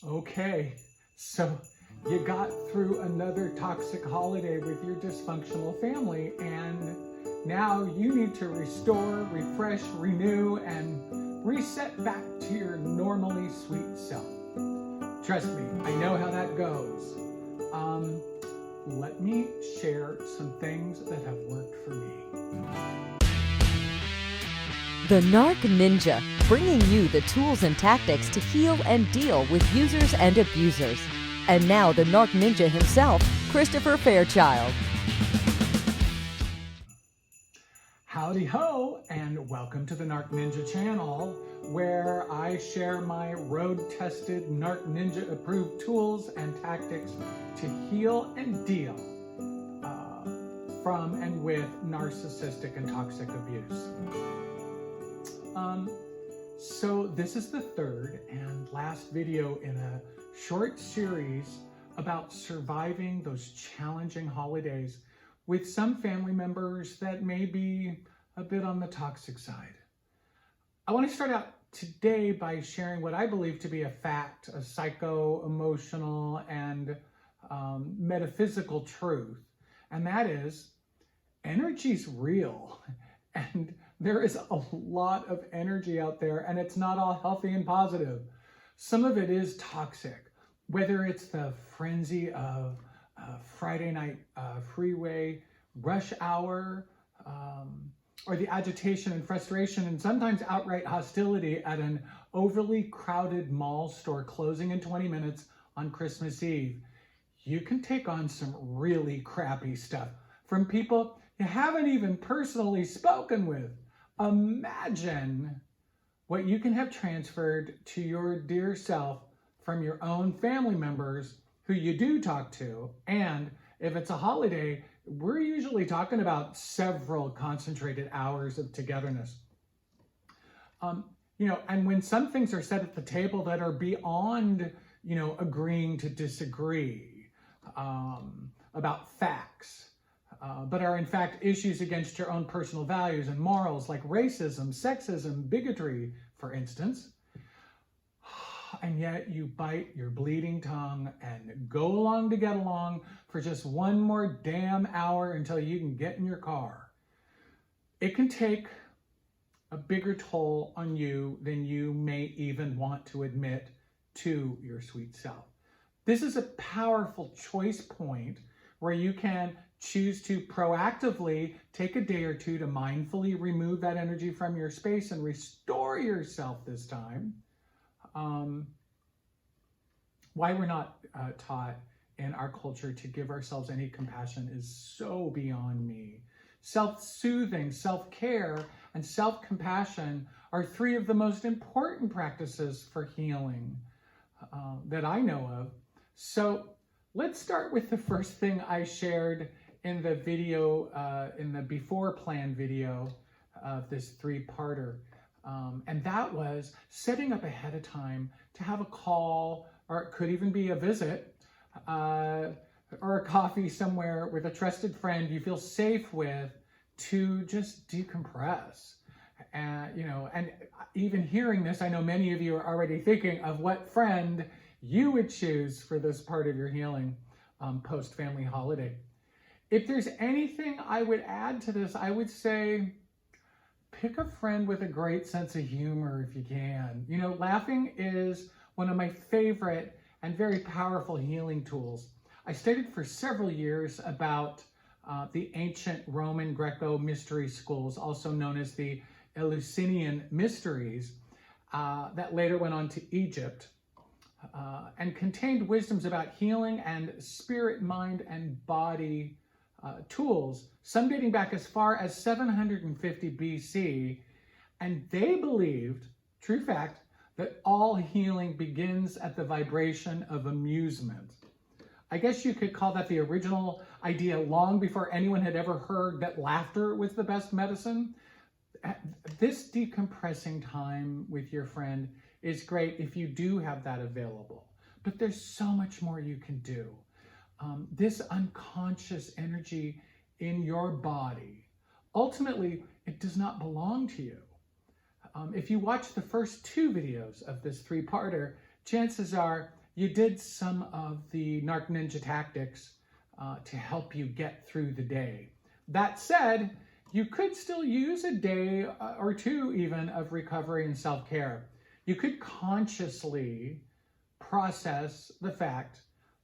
Okay, so you got through another toxic holiday with your dysfunctional family, and now you need to restore, refresh, renew, and reset back to your normally sweet self. Trust me, I know how that goes. Let me share some things that have worked for me. The Narc Ninja, bringing you the tools and tactics to heal and deal with users and abusers. And now the Narc Ninja himself, Christopher Fairchild. Howdy ho, and welcome to the Narc Ninja channel, where I share my road-tested Narc Ninja approved tools and tactics to heal and deal from and with narcissistic and toxic abuse. So this is the third and last video in a short series about surviving those challenging holidays with some family members that may be a bit on the toxic side. I want to start out today by sharing what I believe to be a fact, a psycho-emotional and metaphysical truth, and that is energy's real. And there is a lot of energy out there, and it's not all healthy and positive. Some of it is toxic, whether it's the frenzy of Friday night freeway rush hour, or the agitation and frustration and sometimes outright hostility at an overly crowded mall store closing in 20 minutes on Christmas Eve. You can take on some really crappy stuff from people you haven't even personally spoken with. Imagine what you can have transferred to your dear self from your own family members who you do talk to. And if it's a holiday, we're usually talking about several concentrated hours of togetherness. And when some things are said at the table that are beyond, agreeing to disagree about facts, but are in fact issues against your own personal values and morals, like racism, sexism, bigotry, for instance. And yet you bite your bleeding tongue and go along to get along for just one more damn hour until you can get in your car. It can take a bigger toll on you than you may even want to admit to your sweet self. This is a powerful choice point where you can choose to proactively take a day or two to mindfully remove that energy from your space and restore yourself this time. Why we're not taught in our culture to give ourselves any compassion is so beyond me. Self-soothing, self-care, and self-compassion are three of the most important practices for healing that I know of. So let's start with the first thing I shared in the video, in the before plan video of this three-parter. And that was setting up ahead of time to have a call, or it could even be a visit, or a coffee somewhere with a trusted friend you feel safe with to just decompress. And even hearing this, I know many of you are already thinking of what friend you would choose for this part of your healing post-family holiday. If there's anything I would add to this, I would say pick a friend with a great sense of humor if you can. Laughing is one of my favorite and very powerful healing tools. I studied for several years about the ancient Roman Greco mystery schools, also known as the Eleusinian mysteries, that later went on to Egypt, and contained wisdoms about healing and spirit, mind, and body tools, some dating back as far as 750 BC, and they believed, true fact, that all healing begins at the vibration of amusement. I guess you could call that the original idea long before anyone had ever heard that laughter was the best medicine. This decompressing time with your friend is great if you do have that available, but there's so much more you can do. This unconscious energy in your body, ultimately, it does not belong to you. If you watch the first two videos of this three-parter, chances are you did some of the Narc Ninja tactics to help you get through the day. That said, you could still use a day or two even of recovery and self-care. You could consciously process the fact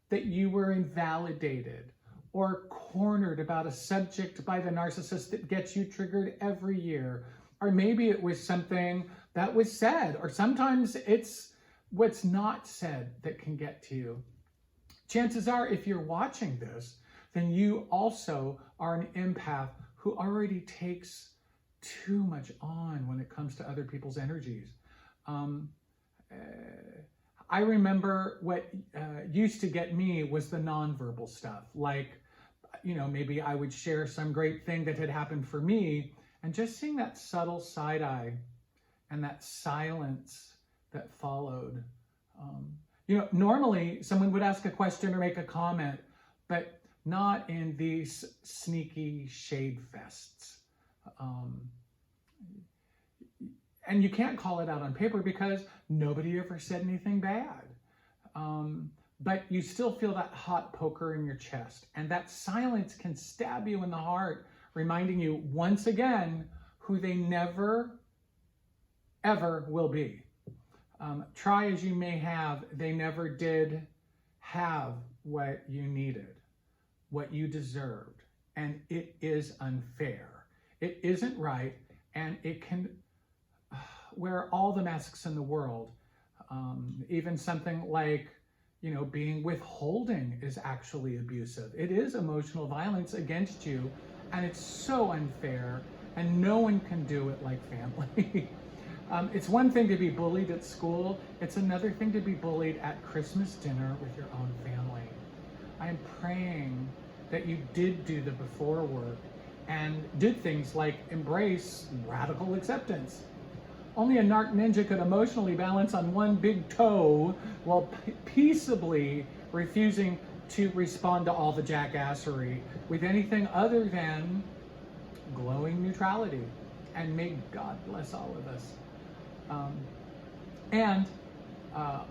that you were invalidated or cornered about a subject by the narcissist that gets you triggered every year. Or maybe it was something that was said, or sometimes it's what's not said that can get to you. Chances are, if you're watching this, then you also are an empath who already takes too much on when it comes to other people's energies. I remember what used to get me was the nonverbal stuff. Like, maybe I would share some great thing that had happened for me, and just seeing that subtle side eye and that silence that followed. Normally someone would ask a question or make a comment, but not in these sneaky shade fests. And you can't call it out on paper because nobody ever said anything bad. But you still feel that hot poker in your chest. And that silence can stab you in the heart, reminding you once again who they never, ever will be. Try as you may have, they never did have what you needed, what you deserved. And it is unfair. It isn't right. And it can wear all the masks in the world. Even something like, being withholding is actually abusive. It is emotional violence against you, and it's so unfair, and no one can do it like family. It's one thing to be bullied at school. It's another thing to be bullied at Christmas dinner with your own family. I am praying that you did do the before work and did things like embrace radical acceptance. Only a Narc Ninja could emotionally balance on one big toe while peaceably refusing to respond to all the jackassery with anything other than glowing neutrality. And may God bless all of us.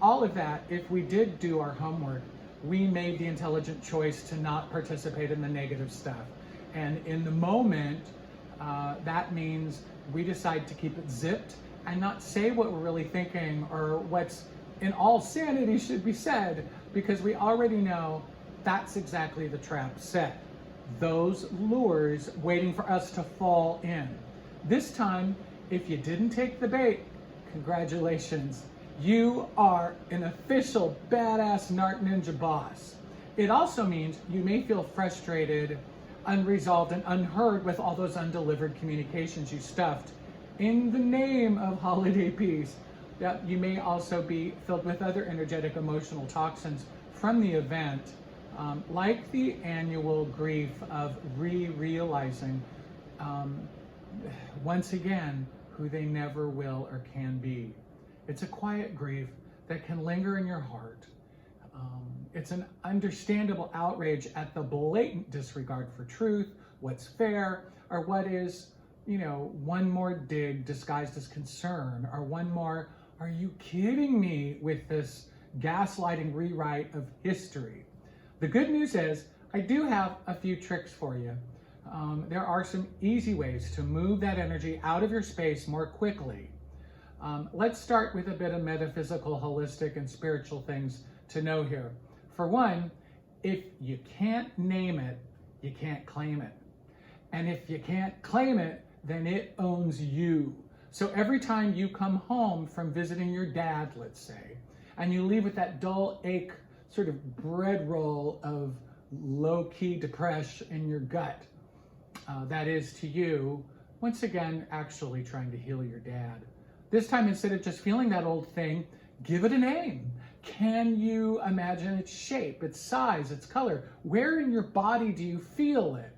All of that, if we did do our homework, we made the intelligent choice to not participate in the negative stuff. And in the moment, that means we decide to keep it zipped and not say what we're really thinking or what's in all sanity should be said, because we already know that's exactly the trap set. Those lures waiting for us to fall in. This time, if you didn't take the bait, congratulations. You are an official badass Narc Ninja boss. It also means you may feel frustrated, unresolved, and unheard with all those undelivered communications you stuffed in the name of holiday peace. That you may also be filled with other energetic emotional toxins from the event, like the annual grief of realizing once again who they never will or can be. It's a quiet grief that can linger in your heart. It's an understandable outrage at the blatant disregard for truth, what's fair, or what is, one more dig disguised as concern, or one more, are you kidding me, with this gaslighting rewrite of history. The good news is, I do have a few tricks for you. There are some easy ways to move that energy out of your space more quickly. Let's start with a bit of metaphysical, holistic, and spiritual things to know here. For one, if you can't name it, you can't claim it. And if you can't claim it, then it owns you. So every time you come home from visiting your dad, let's say, and you leave with that dull ache, sort of bread roll of low-key depression in your gut, that is to you, once again, actually trying to heal your dad. This time, instead of just feeling that old thing, give it a name. Can you imagine its shape, its size, its color? Where in your body do you feel it?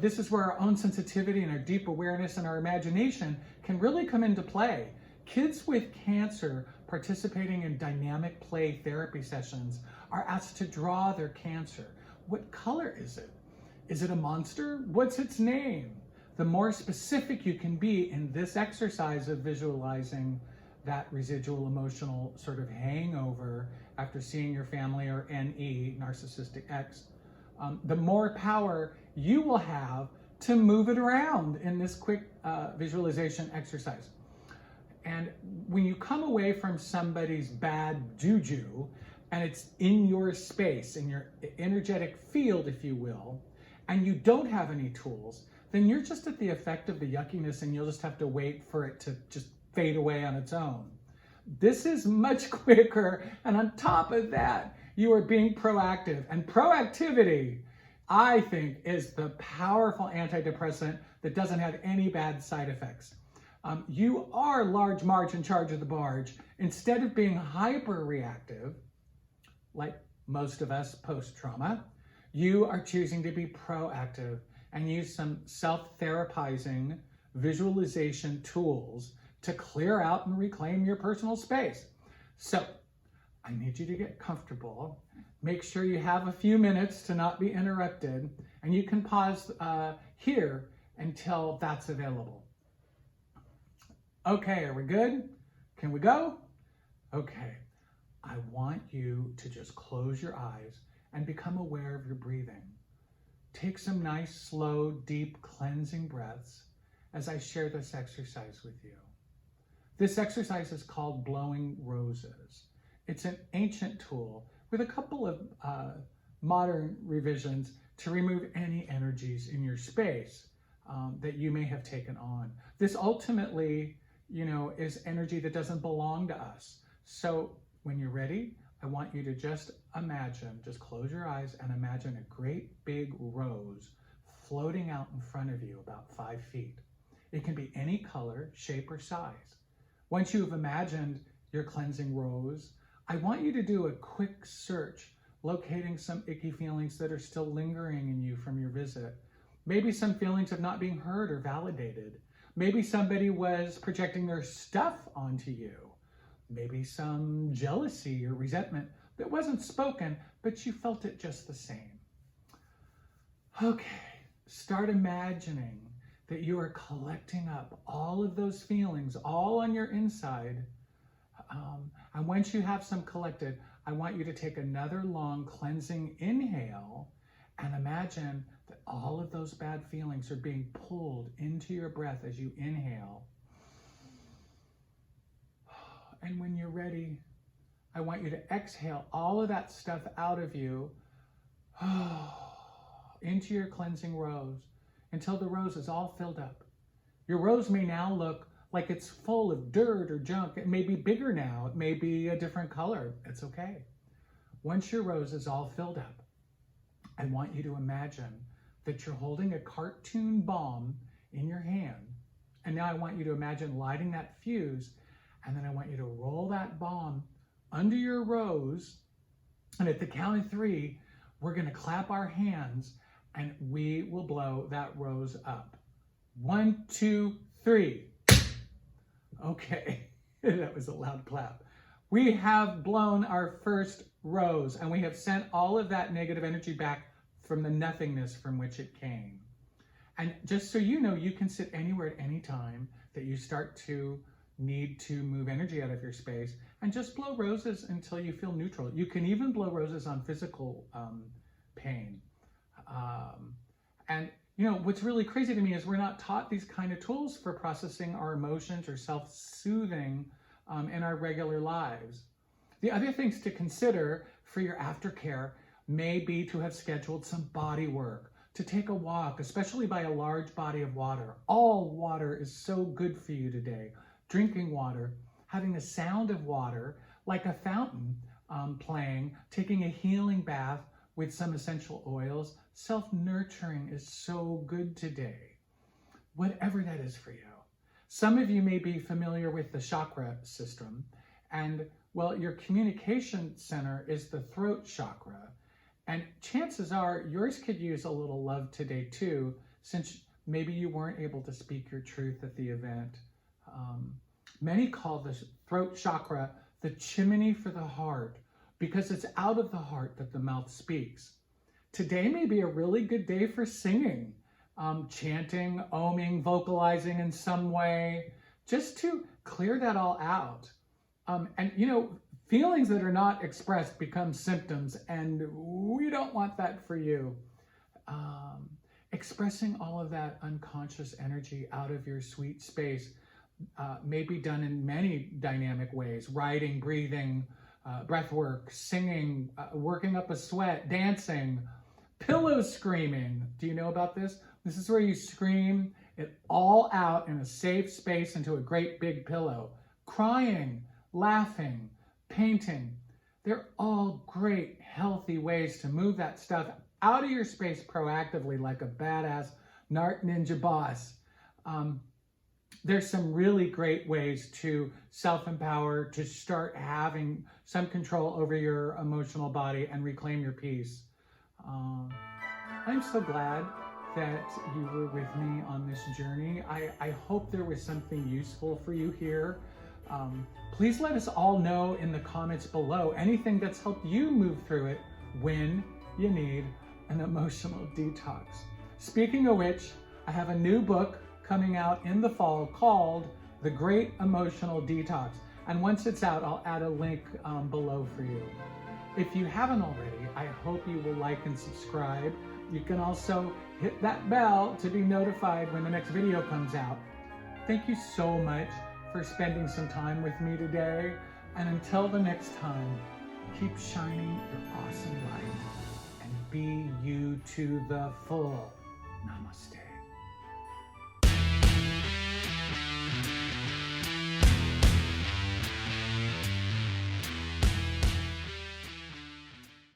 This is where our own sensitivity and our deep awareness and our imagination can really come into play. Kids with cancer participating in dynamic play therapy sessions are asked to draw their cancer. What color is it? Is it a monster? What's its name? The more specific you can be in this exercise of visualizing, that residual emotional sort of hangover after seeing your family, or NE, narcissistic X, the more power you will have to move it around in this quick visualization exercise. And when you come away from somebody's bad juju, and it's in your space, in your energetic field, if you will, and you don't have any tools, then you're just at the effect of the yuckiness, and you'll just have to wait for it to just fade away on its own. This is much quicker, and on top of that, you are being proactive. And proactivity, I think, is the powerful antidepressant that doesn't have any bad side effects. You are large Marge in charge of the barge. Instead of being hyper reactive, like most of us post-trauma, you are choosing to be proactive and use some self-therapizing visualization tools to clear out and reclaim your personal space. So I need you to get comfortable. Make sure you have a few minutes to not be interrupted, and you can pause here until that's available. Okay, are we good? Can we go? Okay, I want you to just close your eyes and become aware of your breathing. Take some nice, slow, deep, cleansing breaths as I share this exercise with you. This exercise is called blowing roses. It's an ancient tool with a couple of modern revisions to remove any energies in your space that you may have taken on. This ultimately, is energy that doesn't belong to us. So when you're ready, I want you to just close your eyes and imagine a great big rose floating out in front of you about 5 feet. It can be any color, shape, or size. Once you've imagined your cleansing rose, I want you to do a quick search, locating some icky feelings that are still lingering in you from your visit. Maybe some feelings of not being heard or validated. Maybe somebody was projecting their stuff onto you. Maybe some jealousy or resentment that wasn't spoken, but you felt it just the same. Okay, start imagining that you are collecting up all of those feelings, all on your inside. And once you have some collected, I want you to take another long cleansing inhale and imagine that all of those bad feelings are being pulled into your breath as you inhale. And when you're ready, I want you to exhale all of that stuff out of you into your cleansing rose until the rose is all filled up. Your rose may now look like it's full of dirt or junk. It may be bigger now. It may be a different color. It's okay. Once your rose is all filled up, I want you to imagine that you're holding a cartoon bomb in your hand. And now I want you to imagine lighting that fuse, and then I want you to roll that bomb under your rose. And at the count of 3, we're going to clap our hands and we will blow that rose up. 1, 2, 3. Okay, that was a loud clap. We have blown our first rose, and we have sent all of that negative energy back from the nothingness from which it came. And just so you know, you can sit anywhere at any time that you start to need to move energy out of your space, and just blow roses until you feel neutral. You can even blow roses on physical pain. And what's really crazy to me is we're not taught these kind of tools for processing our emotions or self-soothing in our regular lives. The other things to consider for your aftercare may be to have scheduled some body work, to take a walk, especially by a large body of water. All water is so good for you today. Drinking water, having the sound of water, like a fountain playing, taking a healing bath with some essential oils. Self-nurturing is so good today. Whatever that is for you. Some of you may be familiar with the Chakra System, and your communication center is the throat chakra. And chances are yours could use a little love today too, since maybe you weren't able to speak your truth at the event. Many call the throat chakra the chimney for the heart, because it's out of the heart that the mouth speaks. Today may be a really good day for singing, chanting, oming, vocalizing in some way, just to clear that all out. And you know, feelings that are not expressed become symptoms, and we don't want that for you. Expressing all of that unconscious energy out of your sweet space may be done in many dynamic ways: writing, breathing, breath work, singing, working up a sweat, dancing, pillow screaming. Do you know about this? This is where you scream it all out in a safe space into a great big pillow. Crying, laughing, painting. They're all great, healthy ways to move that stuff out of your space proactively like a badass Narc Ninja boss. There's some really great ways to self-empower, to start having some control over your emotional body and reclaim your peace. I'm so glad that you were with me on this journey. I hope there was something useful for you here. Please let us all know in the comments below anything that's helped you move through it when you need an emotional detox. Speaking of which, I have a new book coming out in the fall called The Great Emotional Detox. And once it's out, I'll add a link below for you. If you haven't already, I hope you will like and subscribe. You can also hit that bell to be notified when the next video comes out. Thank you so much for spending some time with me today. And until the next time, keep shining your awesome light and be you to the full. Namaste.